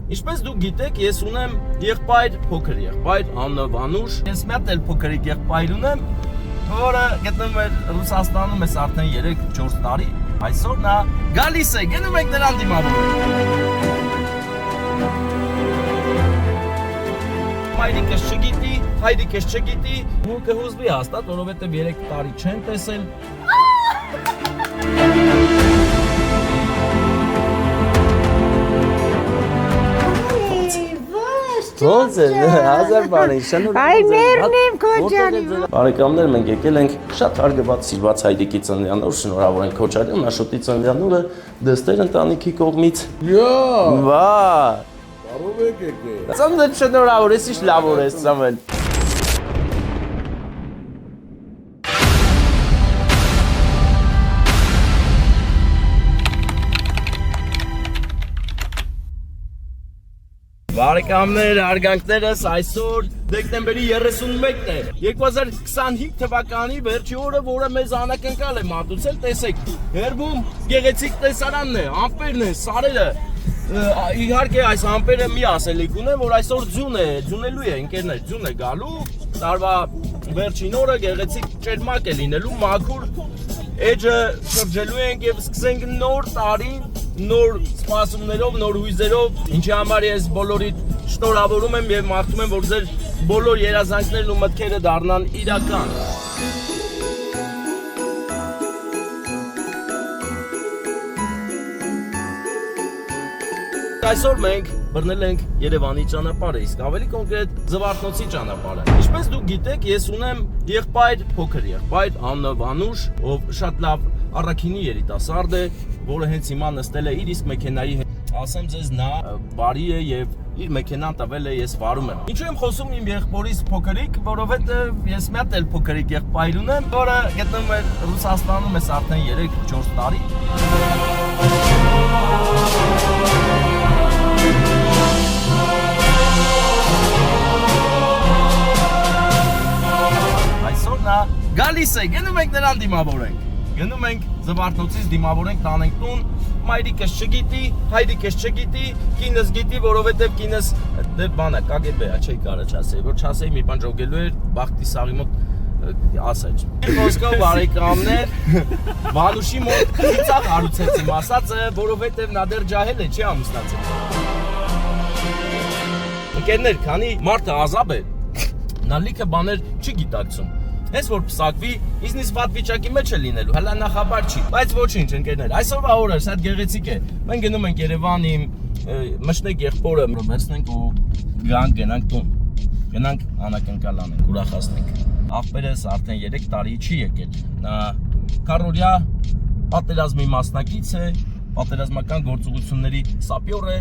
Ինչպես դուք գիտեք, ես ունեմ եղբայր, փոքր եղբայր, անունը Վանուշ։ Ես մի հատ էլ փոքրիկ եղբայր ունեմ, որը գտնվում է Ռուսաստանում ես արդեն 3-4 տարի։ Այսօր նա գալիս է, գնում ենք նրան դիմավորել։ Մայրիկս չգիտի, հայրիկս չգիտի, ու կհուզվի հաստատ, որովհետև 3 տարի չեն տեսել։ Ոնց է, հազար բան է, շնորհակալ եմ։ Այ ներնեմ քոջանի։ Բարեկամներ, մենք եկել ենք շատ հարգված սիրված հայրիկի ծննդյան օր, շնորհավոր ենք Քոչարյան, Աշոտի ծննդյան օրը դստեր ընտանիքի կողմից։ Վա։ Կարող եք եկել։ Ծննդդ շնորհավոր ես, ինչ լավ օր ես ծնվել։ Բարեկամներ, հարգանքներս այսօր դեկտեմբերի 31-ն է 2025 թվականի վերջի օրը, որը մեզ անակնկալ է մատուցել, տեսեք, հերբում գեղեցիկ տեսարանն է, ամպերն է, սարերը, իհարկե այս ամպերը մի ասելիք ունեն, որ այսօր ձյուն է, ձյունելու է, ընկերներ, ձյուն է գալու, տարվա վերջին օրը գեղեցիկ ճերմակ է լինելու, մաքուր էջը շրջելու ենք և սկսենք նոր տարին, նոր սպասումներով, նոր հույզերով, ինչի համար ես բոլորիդ շնորհավորում եմ և մաղթում եմ, որ ձեր բոլոր երազանքներն ու մտքերը դառնան իրական։ Այսօր մենք բռնել ենք Երևանի ճանապարհը, իսկ ավելի կոնկրետ Զվարթնոցի ճանապարհը։ Ինչպես դուք գիտեք, ես ունեմ եղբայր, փոքր եղբայր, անունը Վանուշ, ով շատ լավ առաքինի երիտասարդ է, որը հենց հիմա նստել է իր իսկ մեքենայի հետ։ Ասեմ ձեզ, նա բարի է եւ իր մեքենան տվել է, ես վարում եմ։ Ինչու եմ խոսում իմ եղբորից փոքրիկ, որովհետեւ ես մի հատ էլ փոքրիկ եղբայր ունեմ, որը գտնվում է Ռուսաստանում ես արդեն 3-4 տարի։ Այսօր նա գալիս է, գնում ենք նրան դիմավորենք։ Գնում ենք Զվարթնոցից դիմավորենք, տանենք տուն, մայրիկս չգիտի, հայրիկս չգիտի, կինս գիտի, որովհետև կինս դե բանա, կագեբե է, չի կարա չասեի, որ չասեի մի բան ժոգելու էր, Բախտիսարի մոտ ասաչ։ Խոսքով բարեկամներ, Վանուշի մոտ ծիծաղ հարուցեց իմ ասածը, որովհետև նա դեռ ջահել է, չի ամուսնացել։ Ընկերներ, քանի մարդը ազապ է, նա լիքը բաներ չի գիտակցում։ Հենց որ պսակվի, իզնից վատ վիճակի մեջ է լինելու, հələ նախաբար չի, բայց ոչինչ ընկերներ, այսօրվա օրը շատ գեղեցիկ է, մենք գնում ենք Երևան իմ մշտեք եղբորը վերցնենք ու գնանք տուն, գնանք անակնկալ անենք, ուրախացնենք, աղբերս արդեն 3 տարի չի եկել, նա քառօրյա պատերազմի մասնակից է, պատերազմական գործողությունների սապյոր է,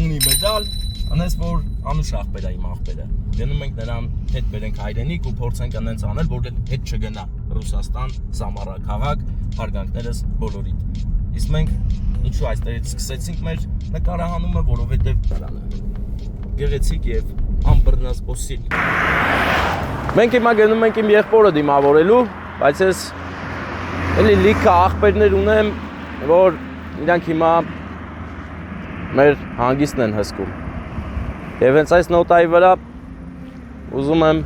ունի մեդալ, անես որ Անուշ աղբեր է իմ աղբերը, գնում ենք նրան հետ բերենք հայրենիք ու փորձենք անենց անել, որ հետ չգնա Ռուսաստան, Սամարա քաղաք, հարգանքներս բոլորիդ։ Իսկ մենք ինչու այստեղից սկսեցինք մեր նկարահանումը, որովհետև գեղեցիկ և անբռնազբոսիկ։ Մենք հիմա գնում ենք իմ եղբորը դիմավորելու, բայց ես էլի լիքը աղբերներ ունեմ, որ իրանք հիմա մեր հանգիստն են հսկում։ Եվ հենց այս նոտայի վրա ուզում եմ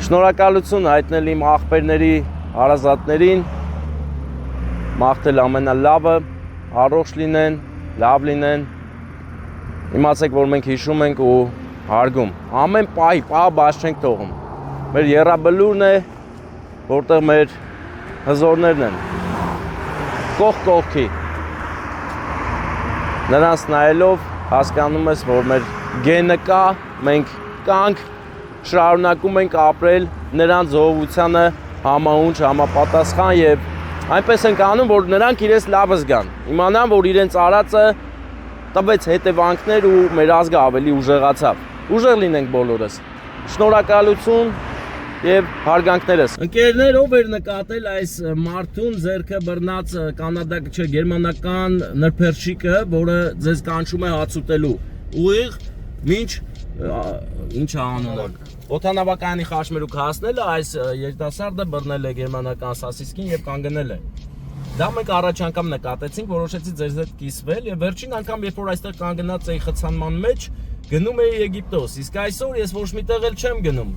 շնորհակալություն հայտնել իմ աղբերների հարազատներին, մաղթել ամենալավը, առողջ լինեն, լավ լինեն, իմացեք, որ մենք հիշում ենք ու հարգում, ամեն պահի, պահ բաց չենք թողում, մեր եռաբլուրն է, որտեղ մեր հզորներն են, կողք կողքի, նրանց նայելով հասկանում ես, որ մեր գենը կա, մենք կանք, շարունակում ենք ապրել նրանց զոհությանը համահունչ, համապատասխան և այնպես ենք անում, որ նրանք իրենց լավը զգան, իմանան, որ իրենց արածը տվեց հետևանքներ ու մեր ազգը ավելի ուժեղացավ, ուժեղ լինենք բոլորս, շնորհակալություն և հարգանքներս։ Ընկերներ, ով էր նկատել այս մարդուն ձեռքը բռնած գերմանական նրբերշիկը, որը ձեզ կանչում է հաց ուտելու, ուղիղ մինչ ինչ է անունը, օդանավակայանի խաչմերուկ հասնելը այս երիտասարդը բռնել է գերմանական սասիսկին և կանգնել է։ Դա մենք առաջ անգամ նկատեցինք, որոշեցի ձեզ հետ կիսվել եւ վերջին անգամ երբ որ այստեղ կանգնած էի խցանման մեջ, գնում էի Եգիպտոս, իսկ այսօր ես ոչ մի տեղ էլ չեմ գնում։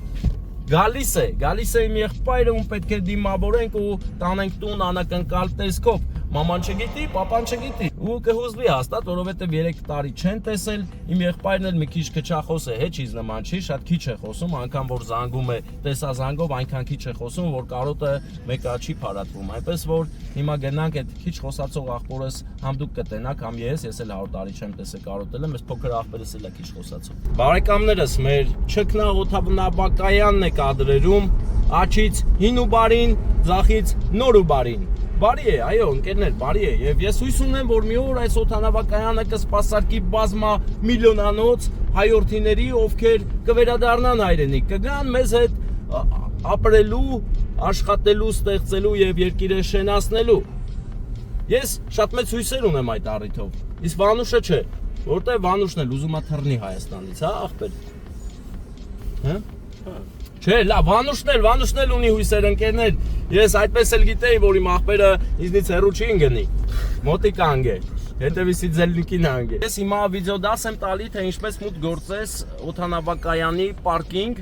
Գալիս է իմ եղբայրը, ում պետք է դիմավորենք ու տանենք տուն անակնկալ տեսքով։ Մաման չգիտի, պապան չգիտի։ Ու կհուզվի հաստատ, որովհետև 3 տարի չեն տեսել։ Իմ եղբայրն էլ մի քիչ քչախոս է, հեչ իզ նման չի, շատ քիչ է խոսում, անգամ որ զանգում է, տեսա զանգով, այնքան քիչ է խոսում, որ կարոտը մեկա չի փարատվում։ Այնպես որ հիմա գնանք այդ քիչ խոսացող աղբորս համ դուք կտենաք, համ ես էլ 100 տարի չեմ տեսել կարոտել եմ, այս փոքր աղբերս էլ է քիչ խոսացող։ Բարեկամներս, մեր չքնաղոթաբնակայանն է կադրերում, աչից հին ու բարին, ձախից նոր ու բարին։ Բարի է, այո, ընկերներ, բարի է, եւ ես հույս ունեմ, որ մի օր այս օդանավակայանը կսպասարկի բազմա միլիոնանոց հայորդիների, ովքեր կվերադառնան հայրենիք, կգան մեզ հետ ապրելու, աշխատելու, ստեղծելու եւ երկիրը շենացնելու։ Ես շատ մեծ հույսեր ունեմ այդ առիթով։ Իսկ Վանուշը չէ, որտեղ Վանուշն էլ ուզում է թռնի Հայաստանից, հա, ախպեր։ Հա? Չէ, լավ, Վանուշն էլ ունի հույսեր, ընկերներ։ Ես այդպես էլ գիտեի, որ իմ աղբերը ինձնից հեռու չի ընկնի։ Մոտիկ անգե։ Հետևիսի ձելնիկին անգե։ Ես հիմա վիդեոդաս եմ տալի, թե ինչպես մուտք գործես օդանավակայանի պարկինգ,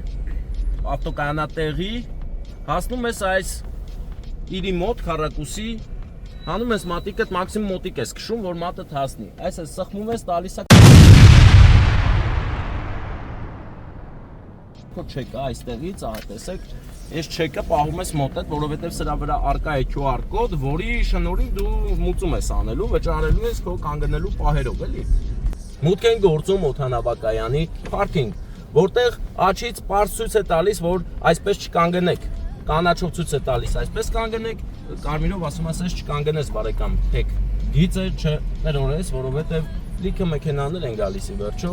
ավտոկայանատեղի, հասնում ես այս իրի մոտ քառակուսի, հանում ես մատիկդ, մաքսիմում մոտիկ ես քշում, որ մատդ հասնի։ Այս է սխմում ես, տալիս է չեկա այստեղից, ահա տեսեք, այս չեկը պահում ես մոտդ, որովհետև սրա վրա արկա է QR կոդ, որի շնորհիվ դու մուծում ես անելու, վճարելու ես քո կանգնելու պահերով, էլի։ Մուտք են գործում օդանավակայանի պարկինգ, որտեղ աչից պարզ ցույց է տալիս, որ այսպես չկանգնեք, կանաչով ցույց է տալիս, այսպես կանգնեք, կարմիրով ասում ասես չկանգնես, բարեկամ, թեք, գիծը չներորես, որովհետև լիքը մեքենաներ են գալիս ի վերջո։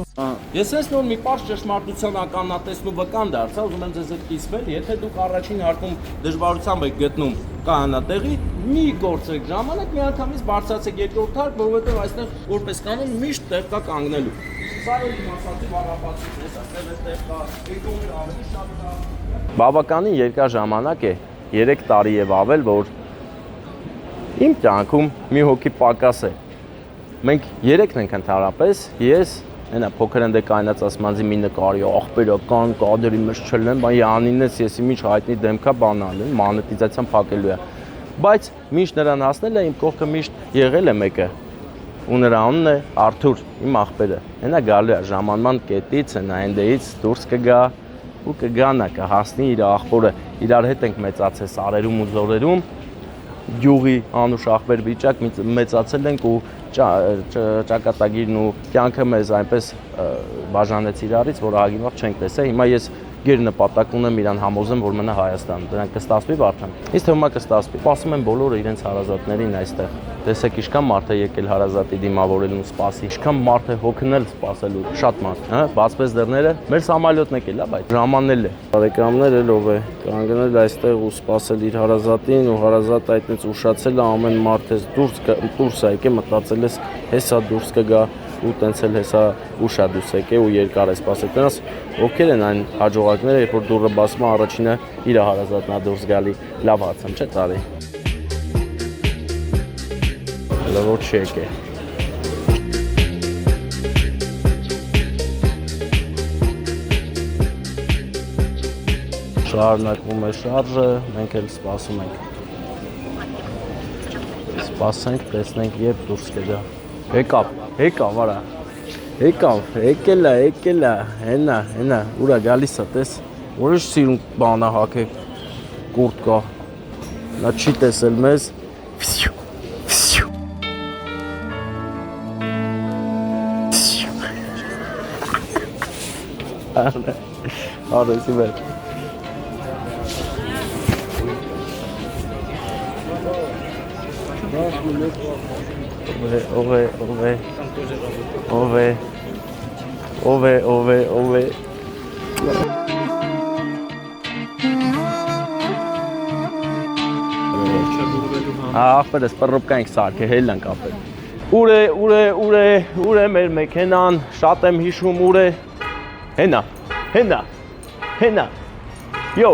Ես ես նոր մի պարզ ճշմարտության ականատեսն ու վկան դարձա, ուզում եմ ձեզ հետ կիսվել, եթե դուք առաջին հարկում դժվարությամբ եք գտնում կայանատեղի, մի գործեք ժամանակ, միանգամից բարձրացեք երկրորդ հարկ, որովհետև այստեղ որպես կանոն միշտ տեղ կա կանգնելու։ Սա էլ իմ ասացի բառապացույց է, այստեղ կա, երկրորդ ավելի շատ կա։ Բավականին երկար ժամանակ է, 3 տարի եւ ավել, որ իմ կյանքում մի հոգի պակաս է։ Մենք 3-ն ենք ընդհանրապես, ես այնա փոքր ընդ կայնած ասմանձի մի նկարի աղբերական կադրի մեջ չլեն, բան Յանինից եսի միջ հայտնի դեմքա բանալ են, մանետիզացիան փակելու է։ Բայց միշտ նրան հասնել է, իմ կողքը միշտ եղել է մեկը։ Ու նրա անունն է Արթուր, իմ աղբերը։ Այնա գալու է ժամանման կետից, այնա այնտեղից դուրս կգա ու կգանա, կհասնի իր աղբորը։ Իրար հետ ենք մեծացել սարերում ու զորերում։ Գյուղի անուշ աղբեր վիճակ մեծացել ենք ու ճակատագիրն ու կյանքը մեզ այնպես բաժանեց իրարից, որ ահագին չենք տեսել։ Հիմա ես գեր նպատակ ունեմ իրան համոզեմ, որ մնա Հայաստանում։ Դրանք կստացվի Վարդան։ Ինձ թվում է կստացվի։ Սպասում են բոլորը իրենց հարազատներին այստեղ։ Տեսեք, ինչքան մարդ է եկել հարազատի դիմավորելուն սպասի, ինչքան մարդ է հոգնել սպասելու, շատ մարդ, հա, բացպես դռները, մեր սամալյոտն եկել է, բայց ժամանել է։ Բարեկամներ էլ ով է, կանգնել այստեղ ու սպասել իր հարազատին ու հարազատը այդպես ուշացել է, ամեն մարդ էս դուրս է եկել, մտածել ես հեսա դուրս կգա ու տենց էլ հեսա ուշա դուրս եկե ու երկար է սպասել։ Տենաս ովքեր են այն հաջողակները, երբ որ դուռը բացվում է, առաջինը իր հարազատնա դուրս գալի, լավ հացեմ, չէ՞ ծարի։ Հələ որ չեկե։ Շարունակվում է շարժը, մենք էլ սպասում ենք։ Սպասենք, տեսնենք երբ դուրս կգա։ Եկավ, արա։ Եկել է, հենա, ուրա գալիս է, տես։ Որ ինչ սիրուն բան է հագել, կուրտ կա։ Նա չի տեսել մեզ։ Արեսի վեր։ Ով է։ Ախպերս պռոպկա ենք սարքել, հել ենք ապել։ Ուր է մեր մեքենան, շատ եմ հիշում ուր է։ Հենա, Յո,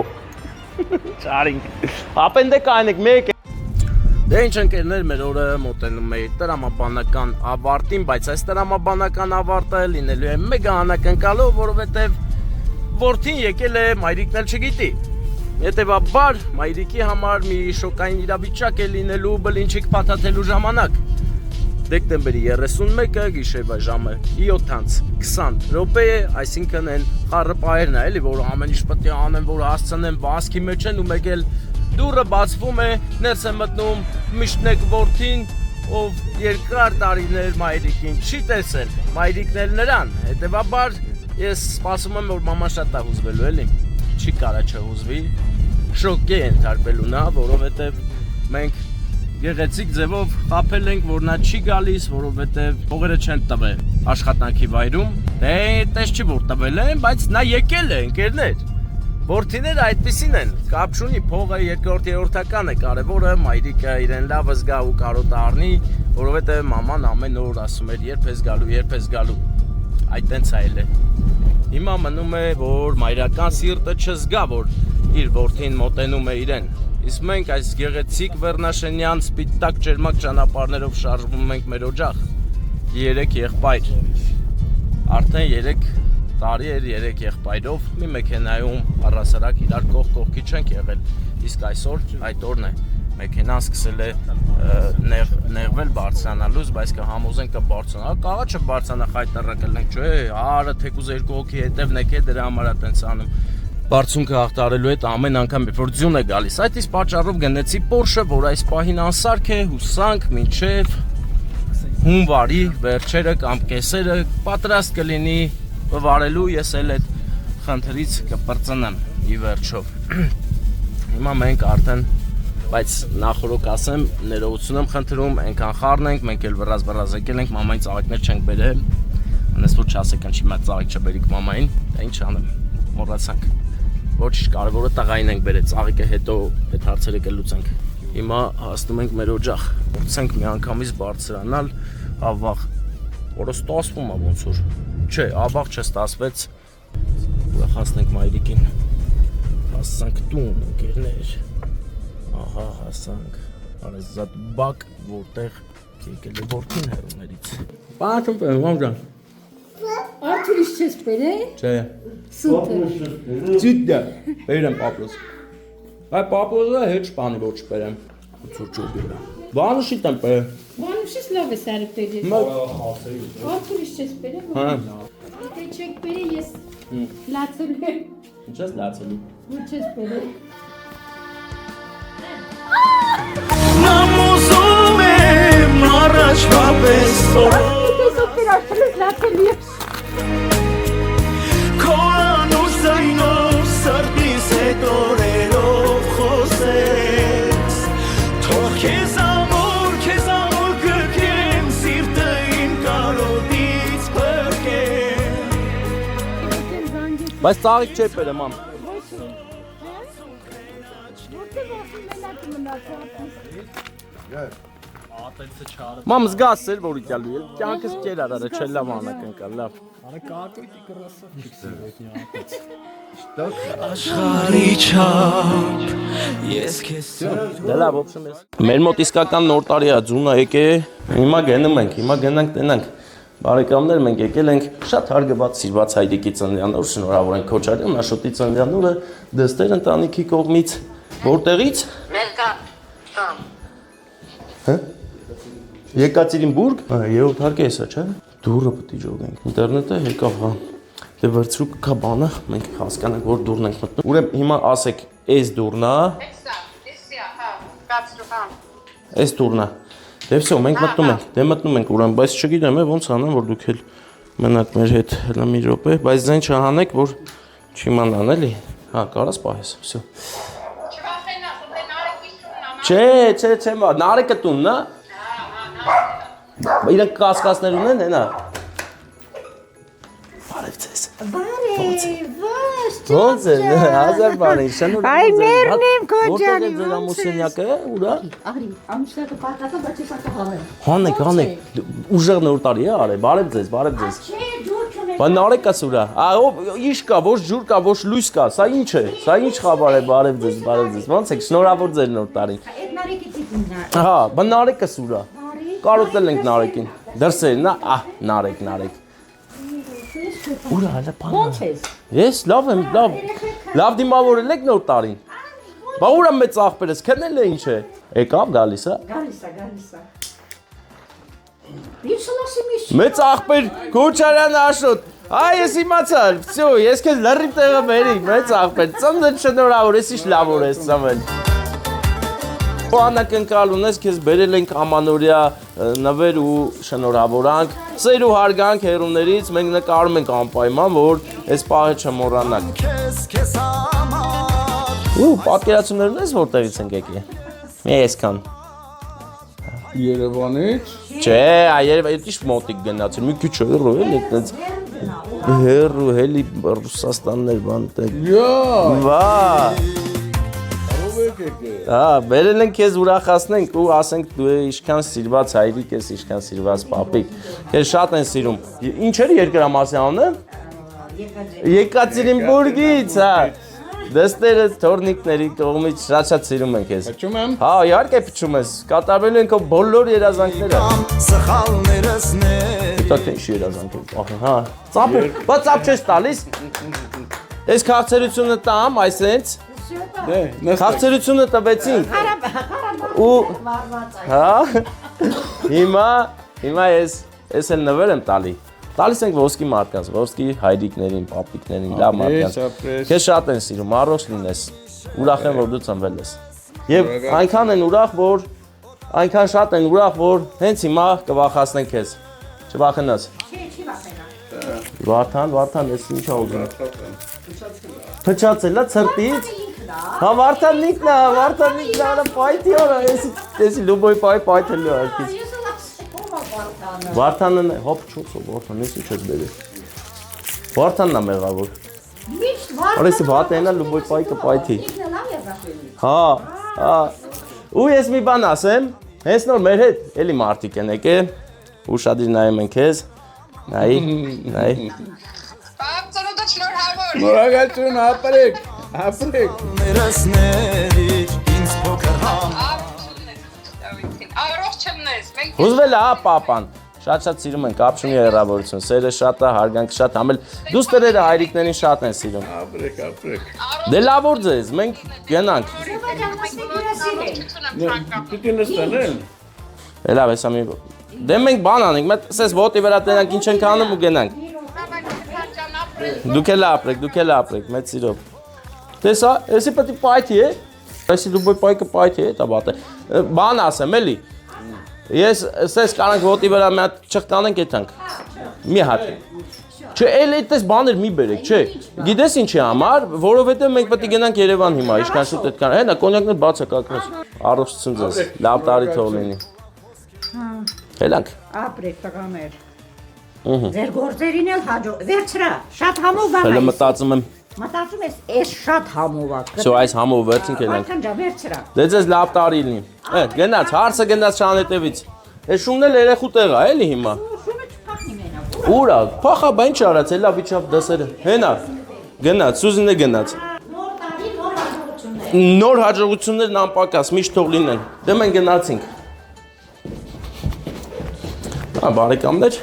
ճարինք, ապեն դե կայնեք մեկ է։ Դե ինչ ընկերներ, մեր օրը մոտենում է տրամաբանական ավարտին, բայց այս տրամաբանական ավարտը լինելու է մեգա անակնկալով, որովհետև որդին եկել է մայրիկն էլ չգիտի։ Հետևաբար մայրիկի համար մի շոկային իրավիճակ է լինելու բլինչիկ փաթաթելու ժամանակ։ Դեկտեմբերի 31-ը գիշերվա ժամը 7:20 րոպե է, այսինքն են խառը պահերն է, էլի, որ ամեն ինչ պետք է անեն, որ հասցնեն վազքի մեջ են ու մեկ էլ դուռը բացվում է, ներս է մտնում միշտնեկ որդին, ով երկար տարիներ մայրիկին չի տեսել, մայրիկն էլ նրան, հետևաբար ես սպասում եմ, որ մաման շատ է հուզվելու, էլի, չի կարա չհուզվի, շոկի է ենթարկվելու նա, որովհետև մենք գեղեցիկ ձևով խաբել ենք, որ նա չի գալիս, որովհետև փողերը չեն տվել աշխատանքի վայրում, դե տես չի որ տվել են, բայց նա եկել է, ընկերներ, որդիները այդպիսին են, կապ չունի, փողը երկրորդ-երրորդական է, կարևորը մայրիկը իրեն լավը զգա ու կարոտ առնի, որովհետև մաման ամեն օր ասում էր երբ ես գալու, այդ տենց այլ է։ Հիմա մնում է, որ մայրական սիրտը չզգա, որ իր որդին մոտենում է իրեն։ Իսկ մենք այս գեղեցիկ Վերնաշենյան սպիտակ ջերմակ ճանապարհներով շարժվում ենք մեր օջախ։ 3 եղբայր։ Արդեն 3 տարի էր 3 եղբայրով մի մեքենայում առասարակ իրար կողքի չենք եղել։ Իսկ այսօր այդ օրն է։ Մեքենան սկսել է նեղվել բարձրանալուց, բայց կհամոզենք կբարձրանա։ Կարա չբարձրանա խայտարակելենք, չէ, արը թեկուզ 2 հոգի հետևն եք է դրա համար է տենց անում։ Բարձունքը հաղթարելու հետ ամեն անգամ երբ որ ձյուն է գալիս, այդ իսկ պատճառով գնեցի Porsche, որ այս պահին անսարք է, հուսանք մինչև հունվարի վերջերը կամ կեսերը պատրաստ կլինի վարելու, ես էլ այդ խնդրից կպրծնեմ ի վերջո։ Հիմա մենք արդեն, բայց նախորոք ասեմ, ներողություն եմ խնդրում, այնքան խառն ենք, մենք էլ վրազ եկել ենք, մամային ծաղիկներ չենք բերել, անես որ չասեք ինչ հիմա ծաղիկ չբերիք մամային, դա ինչ անեմ, մոռացանք։ Ոչ կարևորը տղային ենք բերել, ծաղիկը հետո այդ հարցերը կլուծենք։ Հիմա հասնում ենք մեր օջախ, փորձենք միանգամից բարձրանալ, ավաղ, որը ստասվում է ոնց որ, չէ, ավաղ չստասվեց, ուրախացնենք մայրիկին, հասանք տուն, ընկերներ, ահա հասանք, արեզատ բակ, որտեղ եկել է որդին հեռուներից։ Պանաչում պեմ, մամջան։ Arthur'u չես բերել։ Չէ։ Սուպեր։ Ձիտ է, բերեմ պապլոս։ Այ պապլոսը հետ չպանի որ չբերեմ։ Ծուրջուր բերեմ։ Վանուշիտ եմ բերեմ։ Վանուշից լավ է սարը բերել։ Arthur'u չես բերել։ Հա։ Դե չեք բերել, ես լացել եմ։ Ինչ ես լացելու։ Որ չես բերել։ Նամոզում եմ առաջվա պես Դե սուպեր Arthur'ից լացել եմ։ Քո անուշայնով սրտիս հետ օրերով խոսես Թող քեզ ամոր գրկեմ սիրտը իմ կարոտից փրկեմ Բայց ծաղիկ չէ բերեմ մամ։ Մամ զգաս էր որ եկալու է, կյանքս կեր արարը, չէ լավ անակնկալ, լավ։ Աշխարհի չափ ես քեզ Դե լավ, ոբշեմ ես։ Մեր մոտ իսկական նոր տարի է, ձունը եկե, հիմա գնում ենք, հիմա գնանք տենանք։ Բարեկամներ մենք եկել ենք շատ հարգված սիրված հայրիկի ծննդյան օր, շնորհավոր ենք Քոչարյան, Աշոտի ծննդյան օրը դստեր ընտանիքի կողմից, որտեղից։ Հա։ Եկատերինբուրգ, երրորդ հարկը էսա, չէ՞։ Դուռը պետք է ջոգենք։ Ինտերնետը եկավ, հա։ Դե վերցրու կա բանը, մենք հասկանանք, որ դուռն ենք մտնում։ Ուրեմն հիմա ասեք, էս դուռն է։ Էս դուռն է։ Դե վсё, մենք մտնում ենք։ Դե մտնում ենք, ուրեմն, բայց չգիտեմ, ոնց անեմ, որ դուք էլ մնաք մեր հետ հələ մի րոպե, բայց զեն չհանեք, որ չիմանան էլի։ Հա, կարաս պահես, վсё։ Չէ, Նարեկը տունն է։ Իրանք կասկածներ ունեն, հենա։ Բարև ձեզ։ Ոնց է, հազար բան է, շնորհ։ Այ մերն եմ Քոչարի, Որտեղ է ձեր ամուսինյակը, ուրա։ Արի, ամուսնակը պատակա, բայց ես ակա Հանեք, ուժեղ նոր տարի է արել, բարև ձեզ։ Չէ, ջուր չունես։ Բա նարեկա սուրա, իշ կա, ոչ ջուր կա, ոչ լույս կա, սա ինչ է, սա ինչ խաբար է, բարև ձեզ, ոնց եք, շնորհավոր ձեր նոր տարին։ Նարեկի տիպինն է։ Հա, բնարեկը սուրա։ Կարոտել ենք նարեկին։ Դրսերն է, նարեկ։ Ուրա հələ բան։ Ո՞նց ես։ Ես լավ եմ, լավ։ Լավ դիմավորել եք նոր տարին։ Բա ուրա մեծ աղբերս քնել է ինչ է։ Եկավ գալիս է։ Գալիս է։ Ինչ լասի միշ։ Մեծ աղբեր Քոչարյան Աշոտ։ Այ ես իմացա, всё, ես քեզ լրիվ տեղը բերի, մեծ աղբեր։ Ծննդը շնորհավոր ես, ինչ լավ օր ես ծնվել։ Անակնկալ ունես, քեզ բերել ենք ամանորյա նվեր ու շնորհավորանք։ Սեր ու հարգանք հերուներից, մենք նկարում ենք անպայման, որ այս պահը չմոռանանք։ Ու պատկերացումներն ես որտեղից ենք եկել։ Մի այսքան։ Երևանից։ Չէ, այ ինչ մոտիկ գնացել, մի քիչ հեռու էլի, այդպես հեռու էլի Ռուսաստաններ բան տեղ։ Յա, Վա։ բարով եկեք։ Հա, բերել ենք քեզ ուրախացնենք ու ասենք դու ինչքան սիրված հայրիկ ես, ինչքան սիրված պապիկ։ Քեզ շատ են սիրում։ Ինչեր երկրամասի անունը։ Եկատերինբուրգից, հա։ Դստերը թորնիկների կողմից շատ սիրում են քեզ։ Փչում եմ։ Հա, իհարկե փչում ես։ Կատարվելու են քո բոլոր երազանքները։ Սխալներս ներ Դա թե ինչ երազանք է։ Հա։ Ծափ, բա ծափ չես տալիս։ Այս քաղցրությունը տամ, այսենց։ Դե, նստեք։ Քաղցրությունը տվեցին։ Ու հա։ Հիմա ես էլ նվեր եմ տալի։ Տալիս ենք ոսկի մարդկանց, ոսկի հայրիկներին, պապիկներին, լավ մարդկանց։ Քեզ շատ են սիրում, առողջ լինես։ Ուրախ եմ, որ դու ծնվել ես։ Եվ այնքան են ուրախ, որ այնքան շատ են ուրախ, որ հենց հիմա կվախացնենք քեզ։ Չվախենաս։ Չի վախենա։ Վարդան, ես ինչ ուզում։ Փչացել է ցրտից։ Հա Վարդան ինքն է, արա պայթի օր, ես լուբոյ պայթելու արքից։ Վարդանն է, հոպ չուսով, Վարդան, ես ինչ ես բերել։ Վարդանն է մեղավոր։ Միշտ վարդան։ Արեսի վատենա լուբոյ պայքը պայթի։ Ինքն լավ է զախելի։ Հա։ Ու ես մի բան ասեմ, հենց նոր մեր հետ էլի մարդիկ են եկել, ուշադիր նայում են քեզ։ Նայ։ Պապ, ծնունդը շնորհավոր։ Նորագալություն, ապրեք։ Ներս ներ ինձ փոքր համ Առողջ չմնես։ Մենք Ուզվել է հա պապան։ Շատ սիրում են, կապ չունի հեռավորություն, սերը շատ է, հարգանքը շատ, համել դուստերերը հայրիկներին շատ են սիրում։ Ապրեք։ Դե լավ որ ձեզ, մենք գնանք։ Պիտի նստել։ Լավ, հեսա մի Դե մենք բան անենք, մենք ասես ոտի վրա տենանք ինչ ենք անում ու գնանք։ Դուք էլ ապրեք, մեծ սիրով։ Տեսա, էսի պետք է պայթի է։ Էսի դու պայքը պայթի է, դա բադ է։ Բան ասեմ, էլի։ Ես ասես կանանք ոտի վրա մի հատ չխտանենք եթանք։ Մի հատ։ Չէ, էլ այդպես բաներ մի բերեք, չէ։ Գիտես ինչի համար, որովհետև մենք պետք է գնանք Երևան հիմա, ինչքան շուտ այդքան։ Հենա կոնյակներ բաց է կակնես։ Առողջություն ձեզ։ Լավ տարի թող լինի։ Հելանք։ Ապրեք տղաներ։ Ձեր գործերին էլ հաջող։ Վերցրա, շատ համով բան Հələ է։ մտածում եմ։ Մտածում ես, այս շատ համով է։ Всё, այս համով վերցինք ելանք։ Վարդան վերցրա։ Դե ձեզ լավ տարի լինի։ Գնաց, հարցը գնաց շանետևից։ Այս շունն էլ երեխու տեղ է, էլի հիմա։ Շունը չփախնի մենակ։ Ուրա, փախա, բա ինչ արած, էլա վիճապ դասերը։ Հենա։ Գնաց, Սուզինը գնաց։ Նոր տարի, նոր հաջողություններ։ Նոր հաջողություններն անպակաս միշտ թող լինեն։ Դե մենք գնացինք։ Հա, բարեկամներ։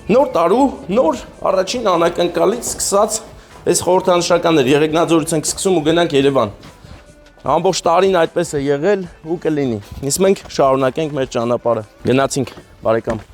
Նոր տարու, նոր առաջին անակնկալից սկսած այս խորհրդանշականներ եղեգնաձորից ենք սկսում ու գնանք Երևան։ Ամբողջ տարին այդպես է եղել ու կլինի։ Իսկ մենք շարունակենք մեր ճանապարհը։ Գնացինք, բարեկամ։